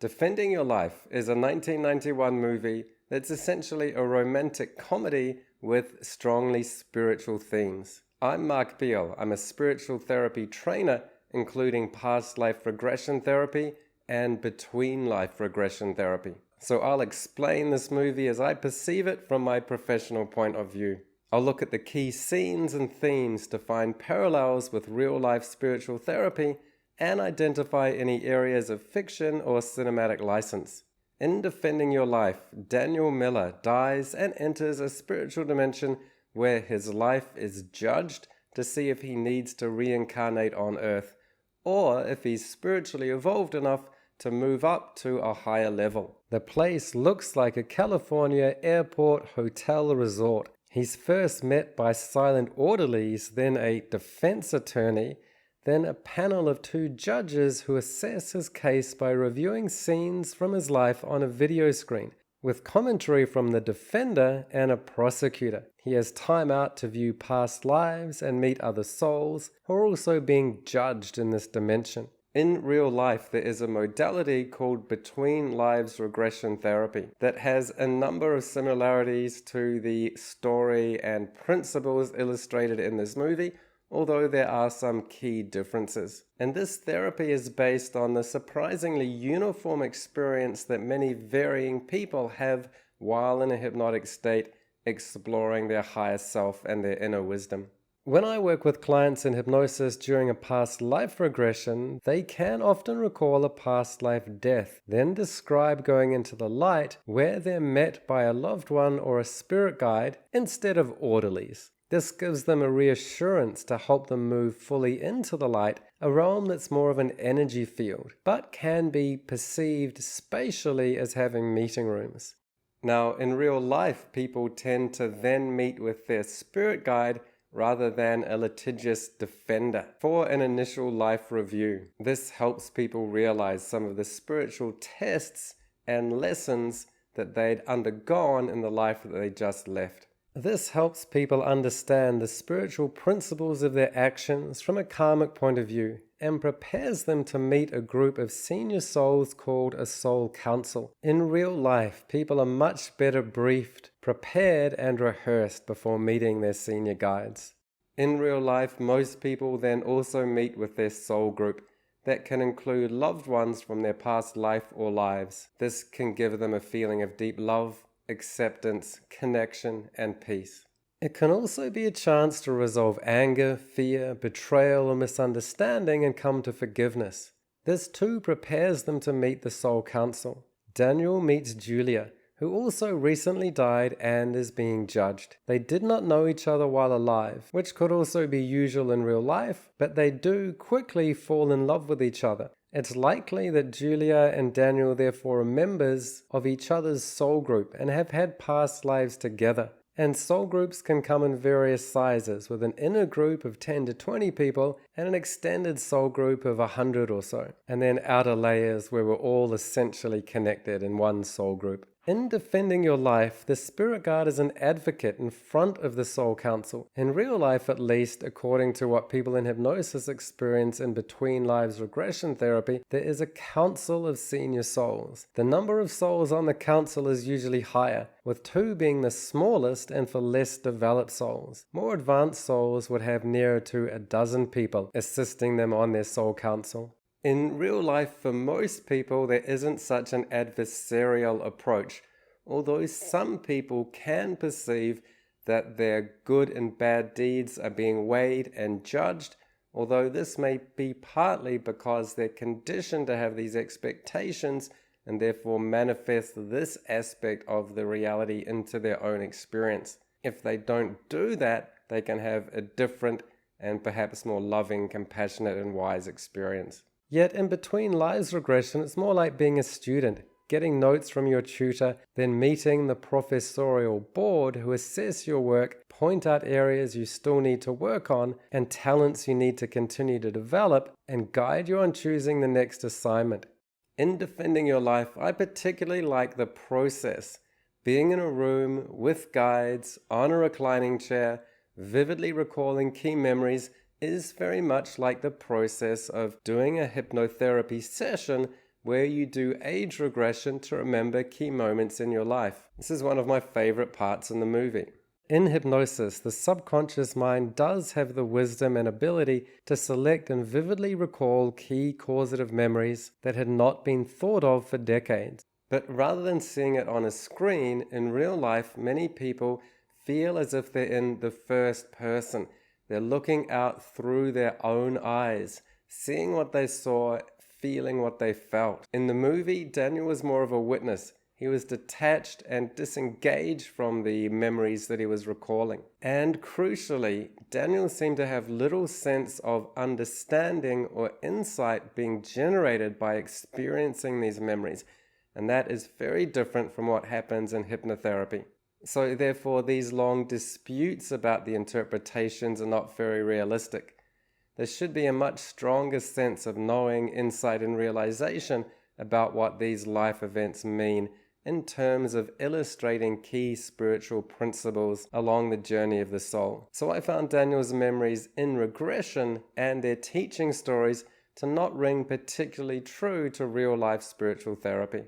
Defending Your Life is a 1991 movie that's essentially a romantic comedy with strongly spiritual themes. I'm Mark Beale. I'm a spiritual therapy trainer, including past life regression therapy and between life regression therapy. So I'll explain this movie as I perceive it from my professional point of view. I'll look at the key scenes and themes to find parallels with real-life spiritual therapy and identify any areas of fiction or cinematic license. In Defending Your Life, Daniel Miller dies and enters a spiritual dimension where his life is judged to see if he needs to reincarnate on Earth, or if he's spiritually evolved enough to move up to a higher level. The place looks like a California airport hotel resort. He's first met by silent orderlies, then a defense attorney, then a panel of 2 judges who assess his case by reviewing scenes from his life on a video screen, with commentary from the defender and a prosecutor. He has time out to view past lives and meet other souls who are also being judged in this dimension. In real life, there is a modality called between lives regression therapy that has a number of similarities to the story and principles illustrated in this movie, although there are some key differences. And this therapy is based on the surprisingly uniform experience that many varying people have while in a hypnotic state, exploring their higher self and their inner wisdom. When I work with clients in hypnosis during a past life regression, they can often recall a past life death, then describe going into the light where they're met by a loved one or a spirit guide instead of orderlies. This gives them a reassurance to help them move fully into the light, a realm that's more of an energy field, but can be perceived spatially as having meeting rooms. Now, in real life, people tend to then meet with their spirit guide rather than a litigious defender for an initial life review. This helps people realize some of the spiritual tests and lessons that they'd undergone in the life that they just left. This helps people understand the spiritual principles of their actions from a karmic point of view and prepares them to meet a group of senior souls called a soul council. In real life, people are much better briefed, prepared, and rehearsed before meeting their senior guides. In real life, most people then also meet with their soul group that can include loved ones from their past life or lives. This can give them a feeling of deep love, acceptance, connection, and peace. It can also be a chance to resolve anger, fear, betrayal, or misunderstanding and come to forgiveness. This too prepares them to meet the soul council. Daniel meets Julia, who also recently died and is being judged. They did not know each other while alive, which could also be usual in real life, but they do quickly fall in love with each other. It's likely that Julia and Daniel therefore are members of each other's soul group and have had past lives together. And soul groups can come in various sizes, with an inner group of 10 to 20 people and an extended soul group of 100 or so, and then outer layers where we're all essentially connected in one soul group. In Defending Your Life, the spirit guide is an advocate in front of the soul council. In real life, at least, according to what people in hypnosis experience in between lives regression therapy, there is a council of senior souls. The number of souls on the council is usually higher, with 2 being the smallest and for less developed souls. More advanced souls would have nearer to a dozen people assisting them on their soul council. In real life, for most people, there isn't such an adversarial approach, although some people can perceive that their good and bad deeds are being weighed and judged, although this may be partly because they're conditioned to have these expectations and therefore manifest this aspect of the reality into their own experience. If they don't do that, they can have a different and perhaps more loving, compassionate, and wise experience. Yet in between lives regression, it's more like being a student, getting notes from your tutor, then meeting the professorial board who assess your work, point out areas you still need to work on, and talents you need to continue to develop, and guide you on choosing the next assignment. In Defending Your Life, I particularly like the process. Being in a room with guides, on a reclining chair, vividly recalling key memories, is very much like the process of doing a hypnotherapy session where you do age regression to remember key moments in your life. This is one of my favorite parts in the movie. In hypnosis, the subconscious mind does have the wisdom and ability to select and vividly recall key causative memories that had not been thought of for decades. But rather than seeing it on a screen, in real life, many people feel as if they're in the first person. They're looking out through their own eyes, seeing what they saw, feeling what they felt. In the movie, Daniel was more of a witness. He was detached and disengaged from the memories that he was recalling. And crucially, Daniel seemed to have little sense of understanding or insight being generated by experiencing these memories. And that is very different from what happens in hypnotherapy. So therefore, these long disputes about the interpretations are not very realistic. There should be a much stronger sense of knowing, insight, and realization about what these life events mean in terms of illustrating key spiritual principles along the journey of the soul. So I found Daniel's memories in regression and their teaching stories to not ring particularly true to real-life spiritual therapy.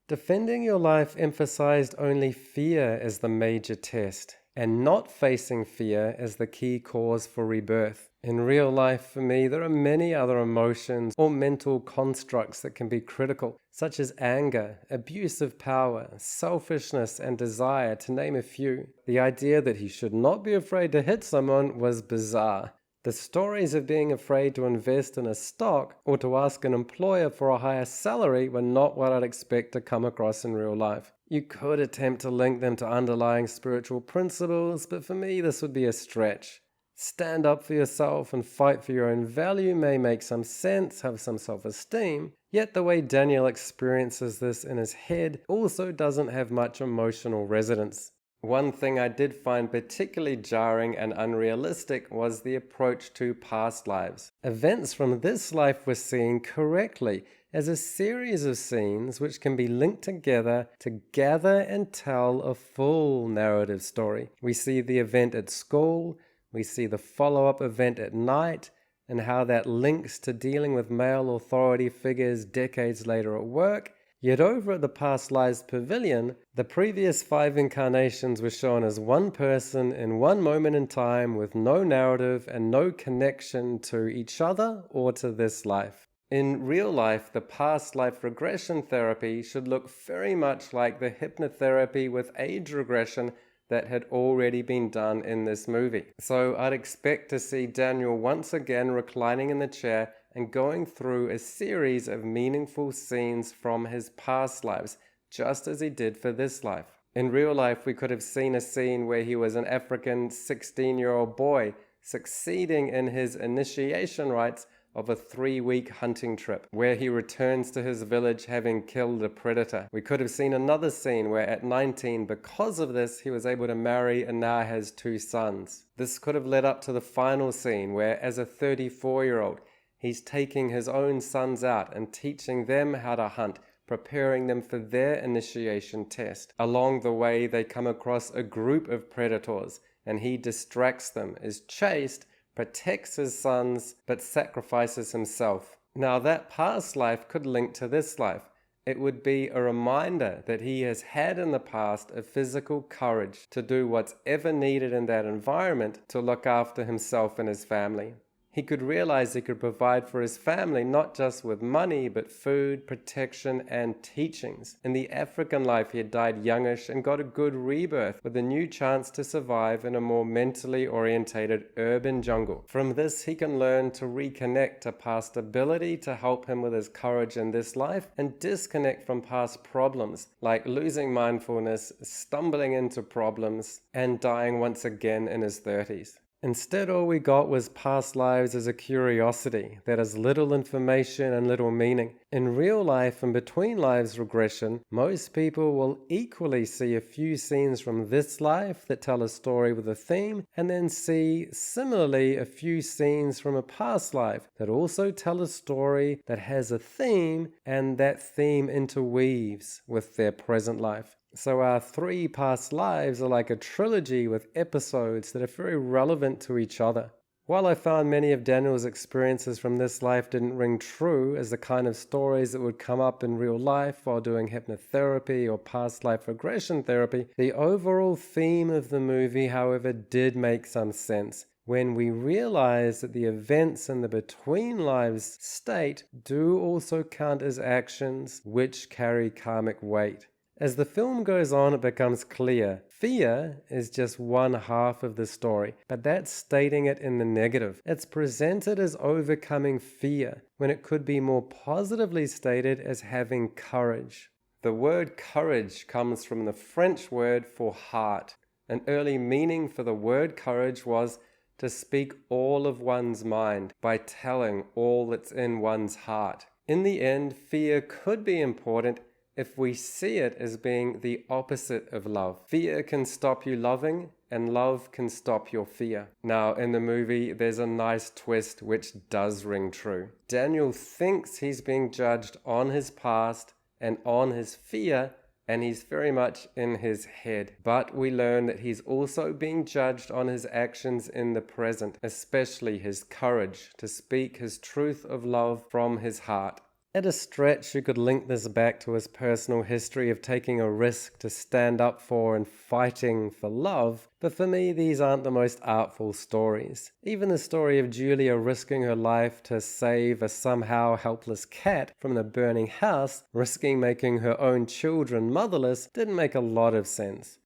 Defending your life emphasized only fear as the major test, and not facing fear as the key cause for rebirth. In real life, for me, there are many other emotions or mental constructs that can be critical, such as anger, abuse of power, selfishness, and desire, to name a few. The idea that he should not be afraid to hit someone was bizarre. The stories of being afraid to invest in a stock or to ask an employer for a higher salary were not what I'd expect to come across in real life. You could attempt to link them to underlying spiritual principles, but for me this would be a stretch. Stand up for yourself and fight for your own value may make some sense, have some self-esteem, yet the way Daniel experiences this in his head also doesn't have much emotional resonance. One thing I did find particularly jarring and unrealistic was the approach to past lives. Events from this life were seen correctly as a series of scenes which can be linked together to gather and tell a full narrative story. We see the event at school, we see the follow-up event at night, and how that links to dealing with male authority figures decades later at work. Yet over at the Past Lives Pavilion, the previous 5 incarnations were shown as one person in one moment in time with no narrative and no connection to each other or to this life. In real life, the past life regression therapy should look very much like the hypnotherapy with age regression that had already been done in this movie. So I'd expect to see Daniel once again reclining in the chair and going through a series of meaningful scenes from his past lives, just as he did for this life. In real life, we could have seen a scene where he was an African 16-year-old boy succeeding in his initiation rites of a 3-week hunting trip, where he returns to his village having killed a predator. We could have seen another scene where at 19, because of this, he was able to marry and now has 2 sons. This could have led up to the final scene where, as a 34-year-old, he's taking his own sons out and teaching them how to hunt, preparing them for their initiation test. Along the way, they come across a group of predators, and he distracts them, is chased, protects his sons, but sacrifices himself. Now that past life could link to this life. It would be a reminder that he has had in the past a physical courage to do what's ever needed in that environment to look after himself and his family. He could realize he could provide for his family not just with money, but food, protection, and teachings. In the African life, he had died youngish and got a good rebirth with a new chance to survive in a more mentally orientated urban jungle. From this, he can learn to reconnect to past ability to help him with his courage in this life and disconnect from past problems, like losing mindfulness, stumbling into problems, and dying once again in his 30s. Instead, all we got was past lives as a curiosity that has little information and little meaning. In real life and between lives regression, most people will equally see a few scenes from this life that tell a story with a theme, and then see similarly a few scenes from a past life that also tell a story that has a theme, and that theme interweaves with their present life. So our 3 past lives are like a trilogy with episodes that are very relevant to each other. While I found many of Daniel's experiences from this life didn't ring true as the kind of stories that would come up in real life while doing hypnotherapy or past life regression therapy, the overall theme of the movie, however, did make some sense when we realize that the events in the between lives state do also count as actions which carry karmic weight. As the film goes on, it becomes clear. Fear is just one half of the story, but that's stating it in the negative. It's presented as overcoming fear, when it could be more positively stated as having courage. The word courage comes from the French word for heart. An early meaning for the word courage was to speak all of one's mind by telling all that's in one's heart. In the end, fear could be important if we see it as being the opposite of love. Fear can stop you loving, and love can stop your fear. Now, in the movie, there's a nice twist which does ring true. Daniel thinks he's being judged on his past and on his fear, and he's very much in his head. But we learn that he's also being judged on his actions in the present, especially his courage to speak his truth of love from his heart. At a stretch, you could link this back to his personal history of taking a risk to stand up for and fighting for love, but for me, these aren't the most artful stories. Even the story of Julia risking her life to save a somehow helpless cat from the burning house, risking making her own children motherless, didn't make a lot of sense.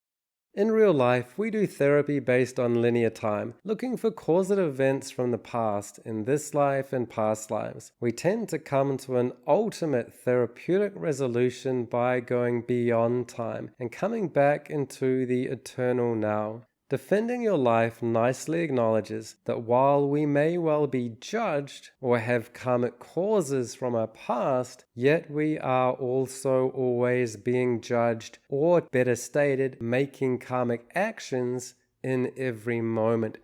In real life, we do therapy based on linear time, looking for causative events from the past in this life and past lives. We tend to come to an ultimate therapeutic resolution by going beyond time and coming back into the eternal now. Defending Your Life nicely acknowledges that while we may well be judged or have karmic causes from our past, yet we are also always being judged, or better stated, making karmic actions in every moment.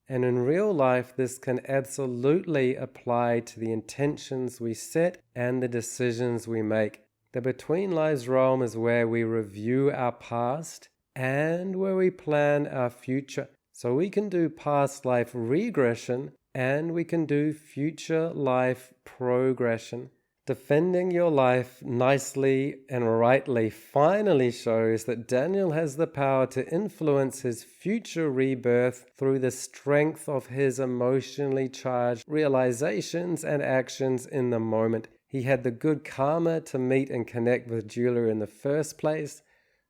And in real life, this can absolutely apply to the intentions we set and the decisions we make. The Between Lives realm is where we review our past and where we plan our future. So we can do past life regression and we can do future life progression. Defending Your Life nicely and rightly finally shows that Daniel has the power to influence his future rebirth through the strength of his emotionally charged realizations and actions in the moment. He had the good karma to meet and connect with Julia in the first place.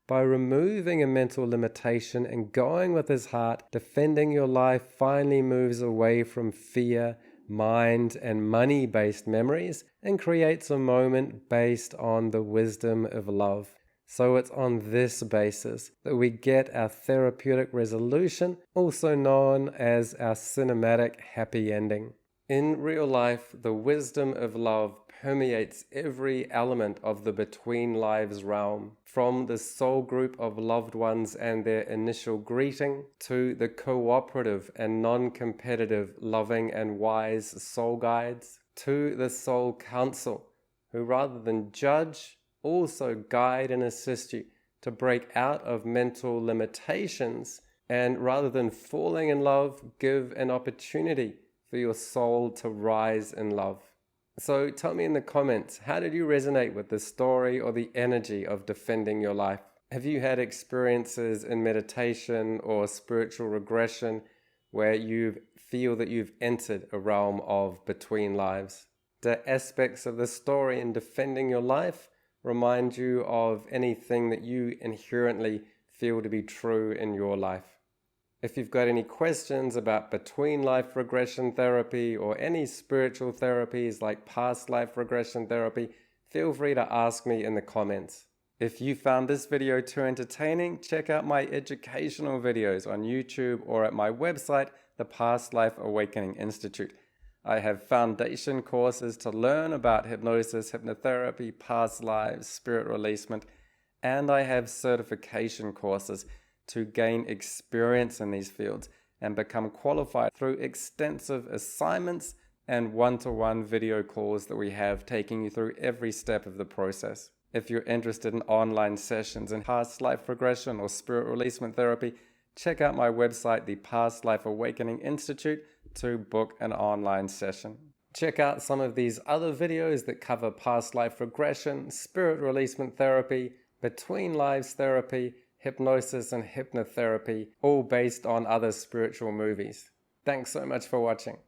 By removing a mental limitation and going with his heart, Defending Your Life finally moves away from fear, mind, and money-based memories and creates a moment based on the wisdom of love. So it's on this basis that we get our therapeutic resolution, also known as our cinematic happy ending. In real life, the wisdom of love permeates every element of the Between Lives realm, from the soul group of loved ones and their initial greeting, to the cooperative and non-competitive loving and wise soul guides, to the soul counsel, who rather than judge, also guide and assist you to break out of mental limitations, and rather than falling in love, give an opportunity for your soul to rise in love. So tell me in the comments, how did you resonate with the story or the energy of Defending Your Life? Have you had experiences in meditation or spiritual regression where you feel that you've entered a realm of Between Lives? Do aspects of the story in Defending Your Life remind you of anything that you inherently feel to be true in your life? If you've got any questions about between life regression therapy or any spiritual therapies like past life regression therapy, feel free to ask me in the comments. If you found this video too entertaining, check out my educational videos on YouTube or at my website, the Past Life Awakening Institute. I have foundation courses to learn about hypnosis, hypnotherapy, past lives, spirit releasement, and I have certification courses to gain experience in these fields and become qualified through extensive assignments and one-to-one video calls that we have taking you through every step of the process. If you're interested in online sessions in past life regression or spirit releasement therapy, check out my website, the Past Life Awakening Institute, to book an online session. Check out some of these other videos that cover past life regression, spirit releasement therapy, between lives therapy, hypnosis and hypnotherapy, all based on other spiritual movies. Thanks so much for watching.